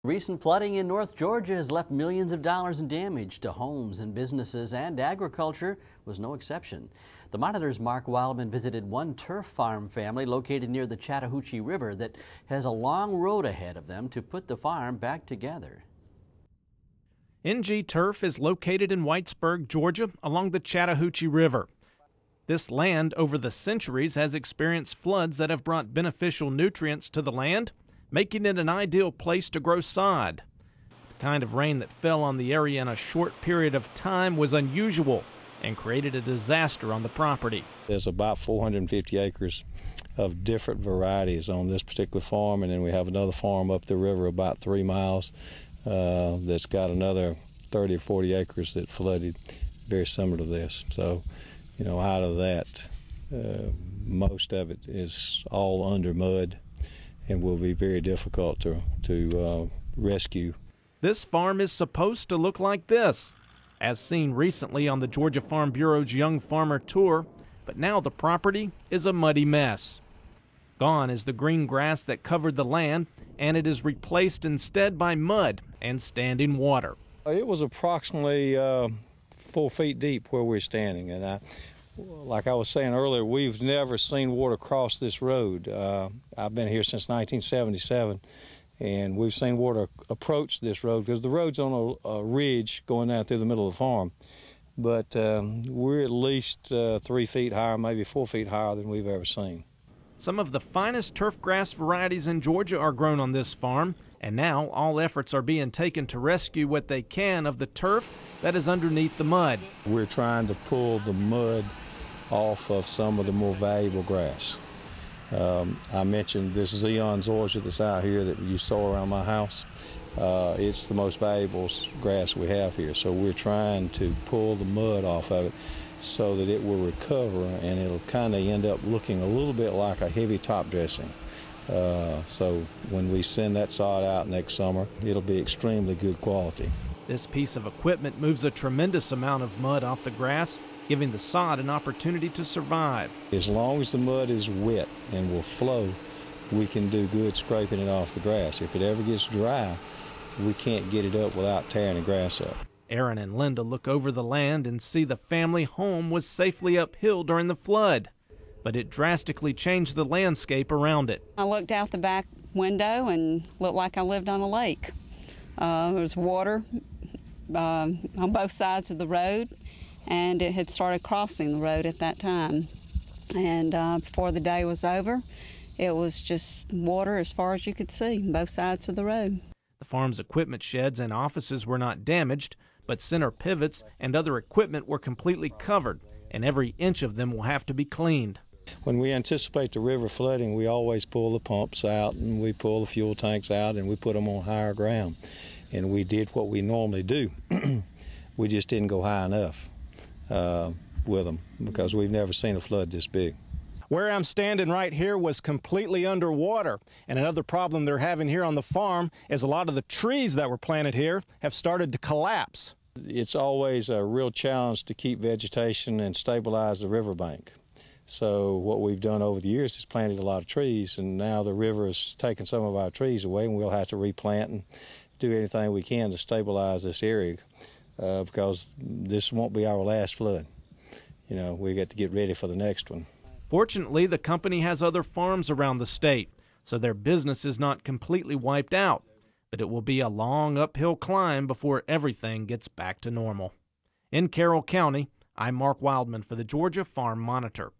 Recent flooding in North Georgia has left millions of dollars in damage to homes and businesses, and agriculture was no exception. The Monitors Mark Wildman visited one turf farm family located near the Chattahoochee River that has a long road ahead of them to put the farm back together. NG Turf is located in Whitesburg, Georgia, along the Chattahoochee River. This land over the centuries has experienced floods that have brought beneficial nutrients to the land, making it an ideal place to grow sod. The kind of rain that fell on the area in a short period of time was unusual and created a disaster on the property. There's about 450 acres of different varieties on this particular farm, and then we have another farm up the river about 3 miles that's got another 30 or 40 acres that flooded very similar to this. So, you know, out of that, most of it is all under mud and will be very difficult to rescue. This farm is supposed to look like this, as seen recently on the Georgia Farm Bureau's Young Farmer Tour, but now the property is a muddy mess. Gone is the green grass that covered the land, and it is replaced instead by mud and standing water. It was approximately 4 feet deep where we're standing, and like I was saying earlier, we've never seen water cross this road. I've been here since 1977, and we've seen water approach this road because the road's on a ridge going down through the middle of the farm. But we're at least 3 feet higher, maybe 4 feet higher than we've ever seen. Some of the finest turf grass varieties in Georgia are grown on this farm, and now all efforts are being taken to rescue what they can of the turf that is underneath the mud. We're trying to pull the mud off of some of the more valuable grass. I mentioned this Zeon's orchard that's out here that you saw around my house. It's the most valuable grass we have here, so we're trying to pull the mud off of it so that it will recover and it'll kind of end up looking a little bit like a heavy top dressing. So when we send that sod out next summer, it'll be extremely good quality. This piece of equipment moves a tremendous amount of mud off the grass, giving the sod an opportunity to survive. As long as the mud is wet and will flow, we can do good scraping it off the grass. If it ever gets dry, we can't get it up without tearing the grass up. Aaron and Linda look over the land and see the family home was safely uphill during the flood, but it drastically changed the landscape around it. I looked out the back window and looked like I lived on a lake. There was water on both sides of the road, and it had started crossing the road at that time. And before the day was over, it was just water as far as you could see on both sides of the road. The farm's equipment sheds and offices were not damaged, but center pivots and other equipment were completely covered, and every inch of them will have to be cleaned. When we anticipate the river flooding, we always pull the pumps out and we pull the fuel tanks out and we put them on higher ground. And we did what we normally do. We just didn't go high enough with them because we've never seen a flood this big. Where I'm standing right here was completely underwater, and another problem they're having here on the farm is a lot of the trees that were planted here have started to collapse. It's always a real challenge to keep vegetation and stabilize the riverbank. So what we've done over the years is planted a lot of trees, and now the river has taken some of our trees away, and we'll have to replant and do anything we can to stabilize this area because this won't be our last flood. You know, we got to get ready for the next one. Fortunately, the company has other farms around the state, so their business is not completely wiped out, but it will be a long uphill climb before everything gets back to normal. In Carroll County, I'm Mark Wildman for the Georgia Farm Monitor.